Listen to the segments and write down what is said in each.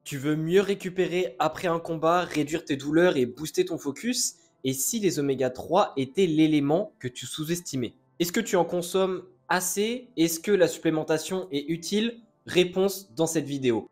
Tu veux mieux récupérer après un combat, réduire tes douleurs et booster ton focus? Et si les oméga 3 étaient l'élément que tu sous-estimais? Est-ce que tu en consommes assez? Est-ce que la supplémentation est utile? Réponse dans cette vidéo.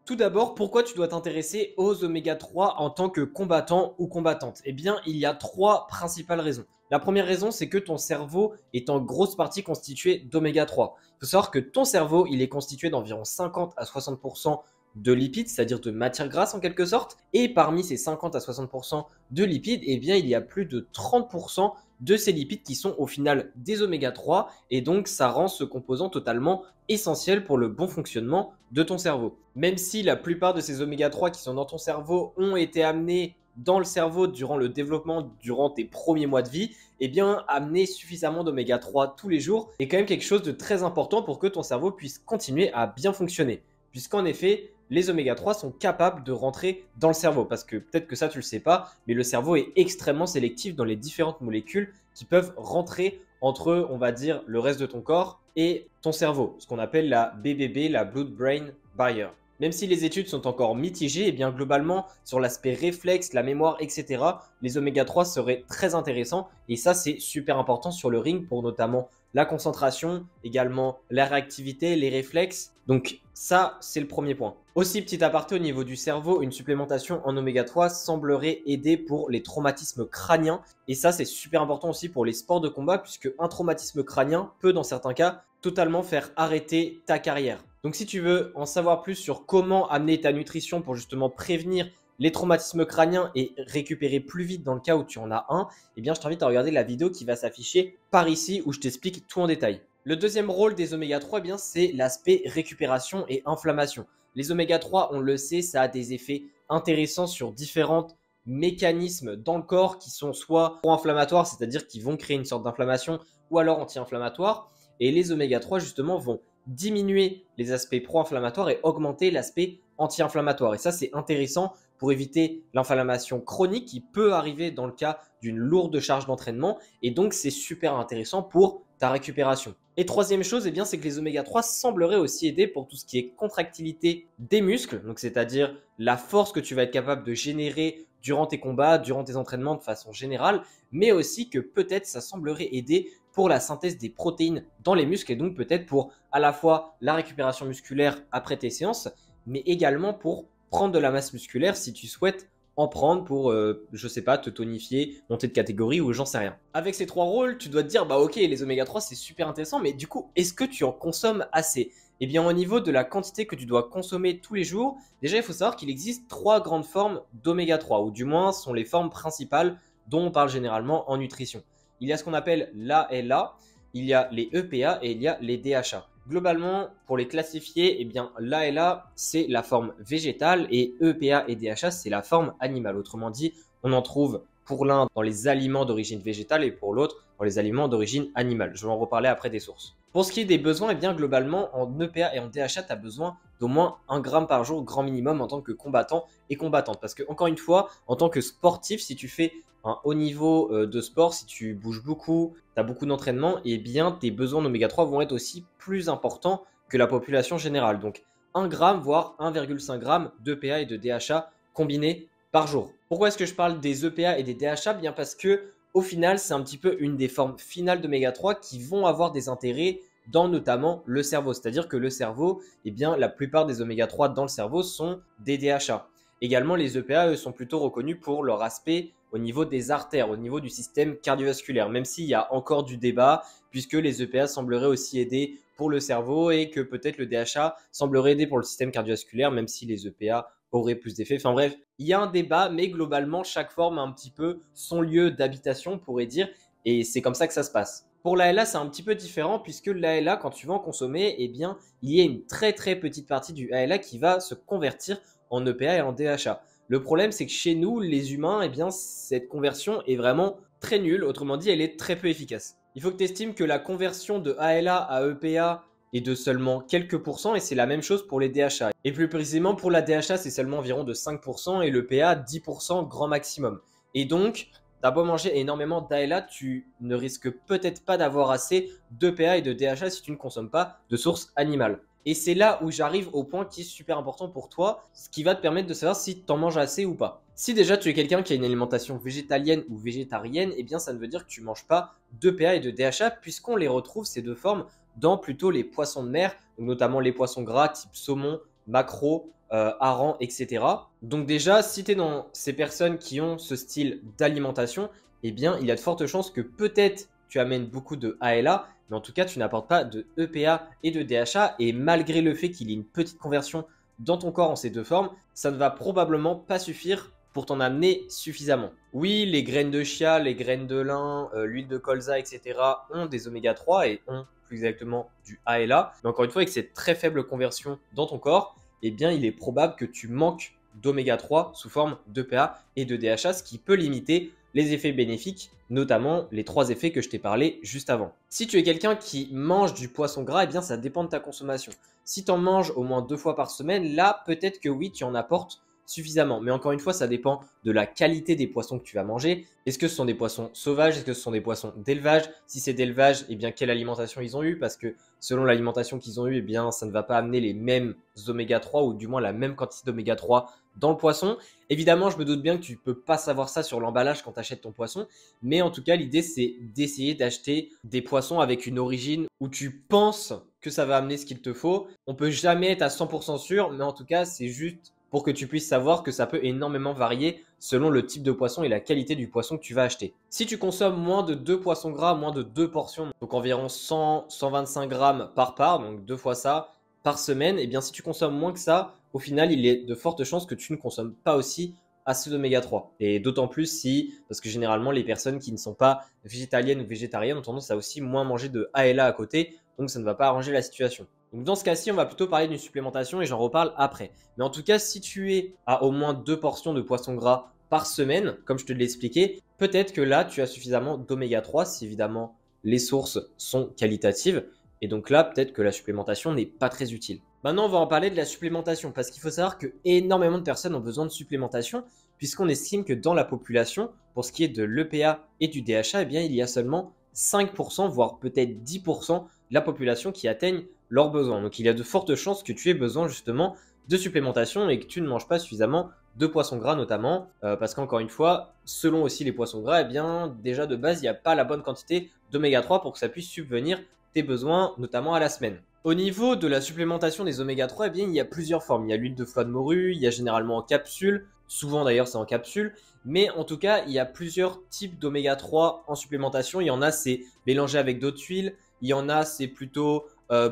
Tout d'abord, pourquoi tu dois t'intéresser aux oméga 3 en tant que combattant ou combattante? Eh bien, il y a trois principales raisons. La première raison, c'est que ton cerveau est en grosse partie constitué d'oméga 3. Il faut savoir que ton cerveau, il est constitué d'environ 50 à 60% de lipides, c'est-à-dire de matière grasse en quelque sorte. Et parmi ces 50 à 60% de lipides, eh bien, il y a plus de 30% de ces lipides qui sont au final des oméga 3. Et donc, ça rend ce composant totalement essentiel pour le bon fonctionnement de ton cerveau. Même si la plupart de ces oméga 3 qui sont dans ton cerveau ont été amenés dans le cerveau durant le développement, durant tes premiers mois de vie, eh bien, amener suffisamment d'oméga 3 tous les jours est quand même quelque chose de très important pour que ton cerveau puisse continuer à bien fonctionner. Puisqu'en effet, les oméga 3 sont capables de rentrer dans le cerveau. Parce que peut-être que ça, tu ne le sais pas, mais le cerveau est extrêmement sélectif dans les différentes molécules qui peuvent rentrer entre, on va dire, le reste de ton corps et ton cerveau, ce qu'on appelle la BBB, la Blood-Brain Barrier. Même si les études sont encore mitigées, et bien globalement, sur l'aspect réflexe, la mémoire, etc., les oméga 3 seraient très intéressants. Et ça, c'est super important sur le ring pour notamment la concentration, également la réactivité, les réflexes. Donc ça, c'est le premier point. Aussi, petit aparté au niveau du cerveau, une supplémentation en oméga 3 semblerait aider pour les traumatismes crâniens. Et ça, c'est super important aussi pour les sports de combat, puisque un traumatisme crânien peut, dans certains cas, totalement faire arrêter ta carrière. Donc si tu veux en savoir plus sur comment amener ta nutrition pour justement prévenir les traumatismes crâniens et récupérer plus vite dans le cas où tu en as un, eh bien je t'invite à regarder la vidéo qui va s'afficher par ici où je t'explique tout en détail. Le deuxième rôle des oméga 3, eh bien c'est l'aspect récupération et inflammation. Les oméga 3, on le sait, ça a des effets intéressants sur différents mécanismes dans le corps qui sont soit pro-inflammatoires, c'est-à-dire qui vont créer une sorte d'inflammation, ou alors anti-inflammatoires. Et les oméga 3, justement, vont diminuer les aspects pro-inflammatoires et augmenter l'aspect anti-inflammatoire. Et ça, c'est intéressant pour éviter l'inflammation chronique qui peut arriver dans le cas d'une lourde charge d'entraînement. Et donc, c'est super intéressant pour ta récupération. Et troisième chose, eh bien, c'est que les oméga 3 sembleraient aussi aider pour tout ce qui est contractilité des muscles, donc c'est-à-dire la force que tu vas être capable de générer durant tes combats, durant tes entraînements de façon générale, mais aussi que peut-être ça semblerait aider pour la synthèse des protéines dans les muscles et donc peut-être pour à la fois la récupération musculaire après tes séances, mais également pour prendre de la masse musculaire si tu souhaites en prendre pour, je sais pas, te tonifier, monter de catégorie ou j'en sais rien. Avec ces trois rôles, tu dois te dire, bah ok, les oméga 3 c'est super intéressant, mais du coup, est-ce que tu en consommes assez? Eh bien, au niveau de la quantité que tu dois consommer tous les jours, déjà il faut savoir qu'il existe trois grandes formes d'oméga 3, ou du moins sont les formes principales dont on parle généralement en nutrition. Il y a ce qu'on appelle l'ALA, il y a les EPA et il y a les DHA. Globalement, pour les classifier, eh bien, l'ALA, c'est la forme végétale et EPA et DHA, c'est la forme animale. Autrement dit, on en trouve pour l'un dans les aliments d'origine végétale et pour l'autre dans les aliments d'origine animale. Je vais en reparler après des sources. Pour ce qui est des besoins, eh bien, globalement, en EPA et en DHA, tu as besoin d'au moins 1 gramme par jour, grand minimum, en tant que combattant et combattante. Parce que, encore une fois, en tant que sportif, si tu fais un haut niveau de sport, si tu bouges beaucoup, tu as beaucoup d'entraînement, eh bien, tes besoins d'oméga 3 vont être aussi plus importants que la population générale. Donc, 1 gramme, voire 1,5 gramme d'EPA et de DHA combinés par jour. Pourquoi est-ce que je parle des EPA et des DHA? Bien parce que au final, c'est un petit peu une des formes finales d'oméga 3 qui vont avoir des intérêts dans notamment le cerveau. C'est-à-dire que le cerveau, eh bien, la plupart des oméga 3 dans le cerveau sont des DHA. Également, les EPA, eux, sont plutôt reconnus pour leur aspect au niveau des artères, au niveau du système cardiovasculaire, même s'il y a encore du débat, puisque les EPA sembleraient aussi aider pour le cerveau et que peut-être le DHA semblerait aider pour le système cardiovasculaire, même si les EPA auraient plus d'effets. Enfin bref, il y a un débat, mais globalement, chaque forme a un petit peu son lieu d'habitation, on pourrait dire, et c'est comme ça que ça se passe. Pour l'ALA, c'est un petit peu différent puisque l'ALA, quand tu vas en consommer, eh bien, il y a une très très petite partie du ALA qui va se convertir en EPA et en DHA. Le problème, c'est que chez nous, les humains, eh bien, cette conversion est vraiment très nulle. Autrement dit, elle est très peu efficace. Il faut que tu estimes que la conversion de ALA à EPA est de seulement quelques pourcents et c'est la même chose pour les DHA. Et plus précisément, pour la DHA, c'est seulement environ de 5% et l'EPA 10% grand maximum. Et donc, t'as beau manger énormément d'ALA, tu ne risques peut-être pas d'avoir assez d'EPA et de DHA si tu ne consommes pas de source animale. Et c'est là où j'arrive au point qui est super important pour toi, ce qui va te permettre de savoir si tu en manges assez ou pas. Si déjà tu es quelqu'un qui a une alimentation végétalienne ou végétarienne, eh bien ça ne veut dire que tu ne manges pas d'EPA et de DHA puisqu'on les retrouve ces deux formes dans plutôt les poissons de mer, donc notamment les poissons gras type saumon, maquereau, hareng, etc. Donc déjà, si tu es dans ces personnes qui ont ce style d'alimentation, eh bien il y a de fortes chances que peut-être tu amènes beaucoup de ALA, mais en tout cas, tu n'apportes pas de EPA et de DHA. Et malgré le fait qu'il y ait une petite conversion dans ton corps en ces deux formes, ça ne va probablement pas suffire pour t'en amener suffisamment. Oui, les graines de chia, les graines de lin, l'huile de colza, etc. ont des oméga 3 et ont plus exactement du ALA. Mais encore une fois, avec cette très faible conversion dans ton corps, eh bien, il est probable que tu manques d'oméga 3 sous forme d'EPA et de DHA, ce qui peut limiter les effets bénéfiques, notamment les 3 effets que je t'ai parlé juste avant. Si tu es quelqu'un qui mange du poisson gras, eh bien ça dépend de ta consommation. Si tu en manges au moins 2 fois par semaine, là peut-être que oui, tu en apportes suffisamment. Mais encore une fois, ça dépend de la qualité des poissons que tu vas manger. Est-ce que ce sont des poissons sauvages? Est-ce que ce sont des poissons d'élevage? Si c'est d'élevage, eh bien quelle alimentation ils ont eu? Parce que selon l'alimentation qu'ils ont eu, eh bien ça ne va pas amener les mêmes oméga 3 ou du moins la même quantité d'oméga 3 dans le poisson. Évidemment, je me doute bien que tu ne peux pas savoir ça sur l'emballage quand tu achètes ton poisson, mais en tout cas, l'idée c'est d'essayer d'acheter des poissons avec une origine où tu penses que ça va amener ce qu'il te faut. On peut jamais être à 100% sûr, mais en tout cas, c'est juste pour que tu puisses savoir que ça peut énormément varier selon le type de poisson et la qualité du poisson que tu vas acheter. Si tu consommes moins de 2 poissons gras, moins de 2 portions, donc environ 100-125 grammes par part, donc 2 fois ça par semaine, et bien si tu consommes moins que ça, au final, il est de fortes chances que tu ne consommes pas aussi assez d'oméga 3. Et d'autant plus si, parce que généralement, les personnes qui ne sont pas végétaliennes ou végétariennes ont tendance à aussi moins manger de ALA à côté, donc ça ne va pas arranger la situation. Donc dans ce cas-ci, on va plutôt parler d'une supplémentation et j'en reparle après. Mais en tout cas, si tu es à au moins 2 portions de poisson gras par semaine, comme je te l'ai expliqué, peut-être que là, tu as suffisamment d'oméga 3 si évidemment les sources sont qualitatives. Et donc là, peut-être que la supplémentation n'est pas très utile. Maintenant, on va en parler de la supplémentation parce qu'il faut savoir que énormément de personnes ont besoin de supplémentation puisqu'on estime que dans la population, pour ce qui est de l'EPA et du DHA, eh bien, il y a seulement 5%, voire peut-être 10% de la population qui atteignent leurs besoins. Donc, il y a de fortes chances que tu aies besoin justement de supplémentation et que tu ne manges pas suffisamment de poissons gras notamment parce qu'encore une fois, selon aussi les poissons gras, eh bien, déjà de base, il n'y a pas la bonne quantité d'oméga 3 pour que ça puisse subvenir tes besoins, notamment à la semaine. Au niveau de la supplémentation des oméga 3, eh bien, il y a plusieurs formes. Il y a l'huile de foie de morue, il y a généralement en capsule, souvent d'ailleurs c'est en capsule, mais en tout cas, il y a plusieurs types d'oméga 3 en supplémentation. Il y en a, c'est mélangé avec d'autres huiles, il y en a, c'est plutôt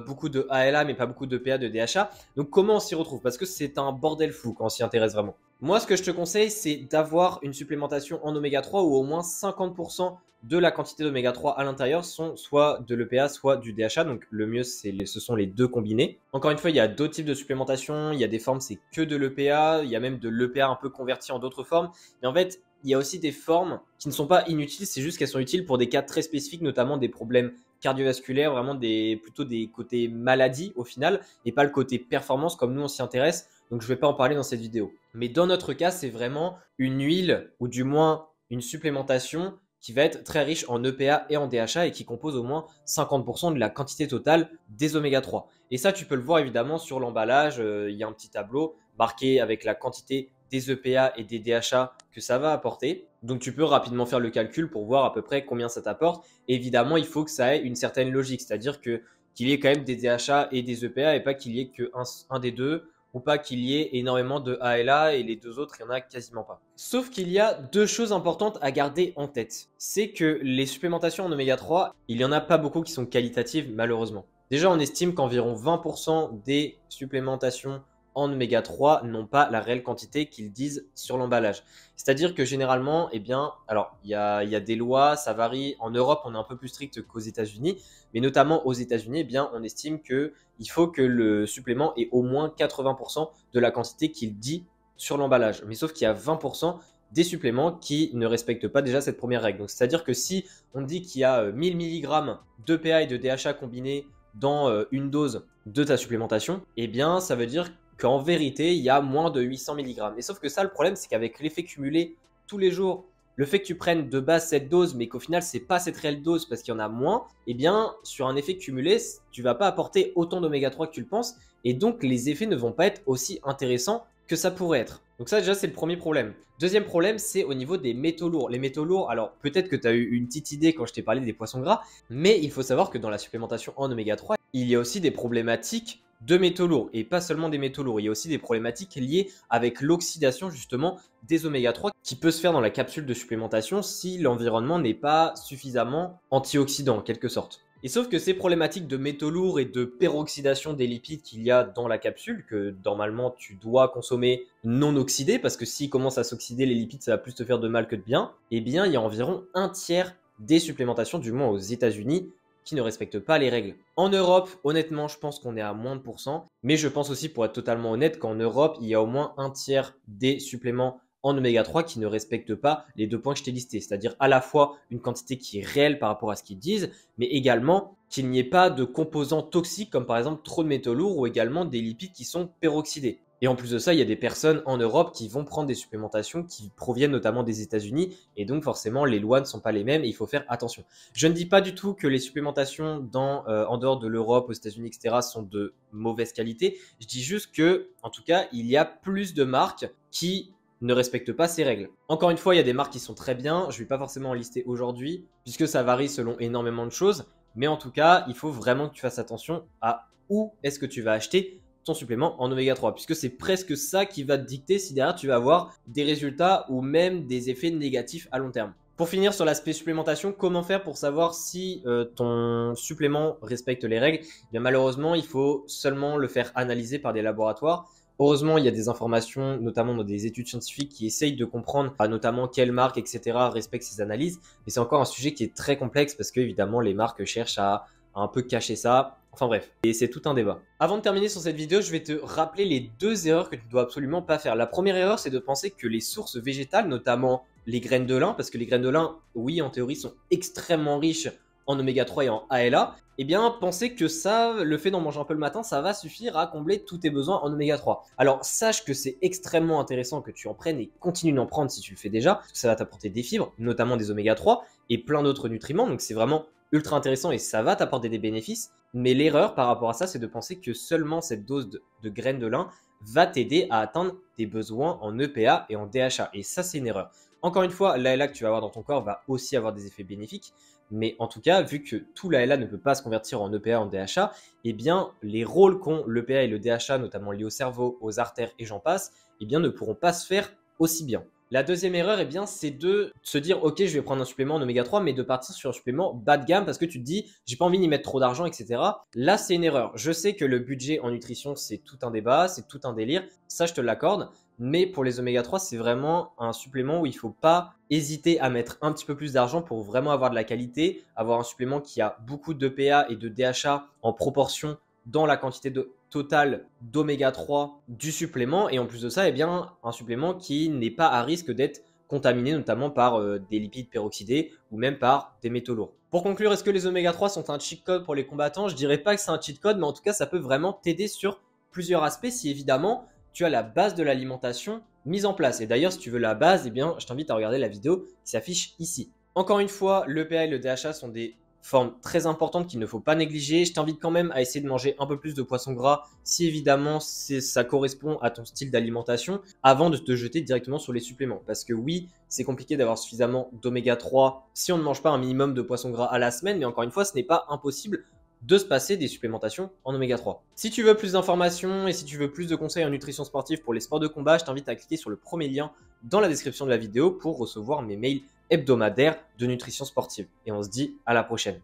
beaucoup de ALA, mais pas beaucoup de PA, de DHA. Donc comment on s'y retrouve? Parce que c'est un bordel fou quand on s'y intéresse vraiment. Moi, ce que je te conseille, c'est d'avoir une supplémentation en oméga 3 où au moins 50% de la quantité d'oméga 3 à l'intérieur sont soit de l'EPA, soit du DHA. Donc le mieux, ce sont les deux combinés. Encore une fois, il y a d'autres types de supplémentation. Il y a des formes, c'est que de l'EPA. Il y a même de l'EPA un peu converti en d'autres formes. Mais en fait, il y a aussi des formes qui ne sont pas inutiles. C'est juste qu'elles sont utiles pour des cas très spécifiques, notamment des problèmes cardiovasculaires, vraiment plutôt des côtés maladies au final, et pas le côté performance comme nous on s'y intéresse. Donc je ne vais pas en parler dans cette vidéo. Mais dans notre cas, c'est vraiment une huile ou du moins une supplémentation qui va être très riche en EPA et en DHA et qui compose au moins 50% de la quantité totale des oméga 3. Et ça, tu peux le voir évidemment sur l'emballage. Il y a un petit tableau marqué avec la quantité des EPA et des DHA que ça va apporter. Donc tu peux rapidement faire le calcul pour voir à peu près combien ça t'apporte. Évidemment, il faut que ça ait une certaine logique, c'est-à-dire qu'il y ait quand même des DHA et des EPA et pas qu'il y ait qu'un des deux, ou pas qu'il y ait énormément de ALA et les deux autres, il n'y en a quasiment pas. Sauf qu'il y a deux choses importantes à garder en tête. C'est que les supplémentations en oméga 3, il n'y en a pas beaucoup qui sont qualitatives malheureusement. Déjà, on estime qu'environ 20% des supplémentations en oméga 3 n'ont pas la réelle quantité qu'ils disent sur l'emballage. C'est-à-dire que généralement, eh bien, alors il y a des lois, ça varie. En Europe, on est un peu plus strict qu'aux États-Unis, mais notamment aux États-Unis, eh bien, on estime qu'il faut que le supplément ait au moins 80% de la quantité qu'il dit sur l'emballage. Mais sauf qu'il y a 20% des suppléments qui ne respectent pas déjà cette première règle. Donc, c'est-à-dire que si on dit qu'il y a 1000 mg d'EPA et de DHA combinés dans une dose de ta supplémentation, eh bien, ça veut dire qu'en vérité, il y a moins de 800 mg. Et sauf que ça, le problème, c'est qu'avec l'effet cumulé tous les jours le fait que tu prennes de base cette dose, mais qu'au final, c'est pas cette réelle dose parce qu'il y en a moins, eh bien, sur un effet cumulé, tu vas pas apporter autant d'oméga 3 que tu le penses, et donc les effets ne vont pas être aussi intéressants que ça pourrait être. Donc ça déjà c'est le premier problème. Deuxième problème, c'est au niveau des métaux lourds. Les métaux lourds, alors peut-être que tu as eu une petite idée quand je t'ai parlé des poissons gras, mais il faut savoir que dans la supplémentation en oméga 3, il y a aussi des problématiques de métaux lourds, et pas seulement des métaux lourds, il y a aussi des problématiques liées avec l'oxydation justement des oméga 3 qui peut se faire dans la capsule de supplémentation si l'environnement n'est pas suffisamment antioxydant en quelque sorte. Et sauf que ces problématiques de métaux lourds et de peroxydation des lipides qu'il y a dans la capsule, que normalement tu dois consommer non oxydés, parce que s'ils commencent à s'oxyder les lipides, ça va plus te faire de mal que de bien, eh bien il y a environ un tiers des supplémentations, du moins aux États-Unis, qui ne respectent pas les règles. En Europe, honnêtement, je pense qu'on est à moins de %, mais je pense aussi, pour être totalement honnête, qu'en Europe, il y a au moins un tiers des suppléments en oméga 3 qui ne respectent pas les 2 points que je t'ai listés, c'est-à-dire à la fois une quantité qui est réelle par rapport à ce qu'ils disent, mais également qu'il n'y ait pas de composants toxiques comme par exemple trop de métaux lourds ou également des lipides qui sont peroxydés. Et en plus de ça, il y a des personnes en Europe qui vont prendre des supplémentations qui proviennent notamment des États-Unis et donc forcément les lois ne sont pas les mêmes et il faut faire attention. Je ne dis pas du tout que les supplémentations en dehors de l'Europe, aux États-Unis, etc. sont de mauvaise qualité. Je dis juste que, en tout cas, il y a plus de marques qui ne respectent pas ces règles. Encore une fois, il y a des marques qui sont très bien, je ne vais pas forcément en lister aujourd'hui, puisque ça varie selon énormément de choses, mais en tout cas, il faut vraiment que tu fasses attention à où est-ce que tu vas acheter ton supplément en oméga 3, puisque c'est presque ça qui va te dicter si derrière tu vas avoir des résultats ou même des effets négatifs à long terme. Pour finir sur l'aspect supplémentation, comment faire pour savoir si ton supplément respecte les règles? Eh bien, malheureusement, il faut seulement le faire analyser par des laboratoires. Heureusement, il y a des informations, notamment dans des études scientifiques, qui essayent de comprendre notamment quelles marques, etc., respectent ces analyses. Mais c'est encore un sujet qui est très complexe parce que, évidemment, les marques cherchent à un peu cacher ça. Enfin bref, et c'est tout un débat. Avant de terminer sur cette vidéo, je vais te rappeler les 2 erreurs que tu ne dois absolument pas faire. La première erreur, c'est de penser que les sources végétales, notamment les graines de lin, parce que les graines de lin, oui, en théorie, sont extrêmement riches en oméga 3 et en ALA, eh bien, pensez que ça, le fait d'en manger un peu le matin, ça va suffire à combler tous tes besoins en oméga 3. Alors, sache que c'est extrêmement intéressant que tu en prennes et continue d'en prendre si tu le fais déjà, parce que ça va t'apporter des fibres, notamment des oméga 3 et plein d'autres nutriments, donc c'est vraiment ultra intéressant et ça va t'apporter des bénéfices. Mais l'erreur par rapport à ça, c'est de penser que seulement cette dose de graines de lin va t'aider à atteindre tes besoins en EPA et en DHA. Et ça, c'est une erreur. Encore une fois, l'ALA que tu vas avoir dans ton corps va aussi avoir des effets bénéfiques. Mais en tout cas, vu que tout l'ALA ne peut pas se convertir en EPA, en DHA, eh bien, les rôles qu'ont l'EPA et le DHA, notamment liés au cerveau, aux artères et j'en passe, eh bien, ne pourront pas se faire aussi bien. La deuxième erreur, eh bien, c'est de se dire, ok, je vais prendre un supplément en oméga 3, mais de partir sur un supplément bas de gamme parce que tu te dis, j'ai pas envie d'y mettre trop d'argent, etc. Là, c'est une erreur. Je sais que le budget en nutrition, c'est tout un débat, c'est tout un délire. Ça, je te l'accorde. Mais pour les oméga 3, c'est vraiment un supplément où il ne faut pas hésiter à mettre un petit peu plus d'argent pour vraiment avoir de la qualité, avoir un supplément qui a beaucoup d'EPA et de DHA en proportion dans la quantité totale d'oméga 3 du supplément. Et en plus de ça, eh bien, un supplément qui n'est pas à risque d'être contaminé notamment par des lipides peroxydés ou même par des métaux lourds. Pour conclure, est-ce que les oméga 3 sont un cheat code pour les combattants? Je dirais pas que c'est un cheat code, mais en tout cas, ça peut vraiment t'aider sur plusieurs aspects si évidemment tu as la base de l'alimentation mise en place. Et d'ailleurs, si tu veux la base, eh bien, je t'invite à regarder la vidéo qui s'affiche ici. Encore une fois, l'EPA et le DHA sont des formes très importantes qu'il ne faut pas négliger. Je t'invite quand même à essayer de manger un peu plus de poisson gras si évidemment ça correspond à ton style d'alimentation avant de te jeter directement sur les suppléments. Parce que oui, c'est compliqué d'avoir suffisamment d'oméga 3 si on ne mange pas un minimum de poisson gras à la semaine, mais encore une fois, ce n'est pas impossible de se passer des supplémentations en oméga 3. Si tu veux plus d'informations et si tu veux plus de conseils en nutrition sportive pour les sports de combat, je t'invite à cliquer sur le premier lien dans la description de la vidéo pour recevoir mes mails hebdomadaires de nutrition sportive. Et on se dit à la prochaine.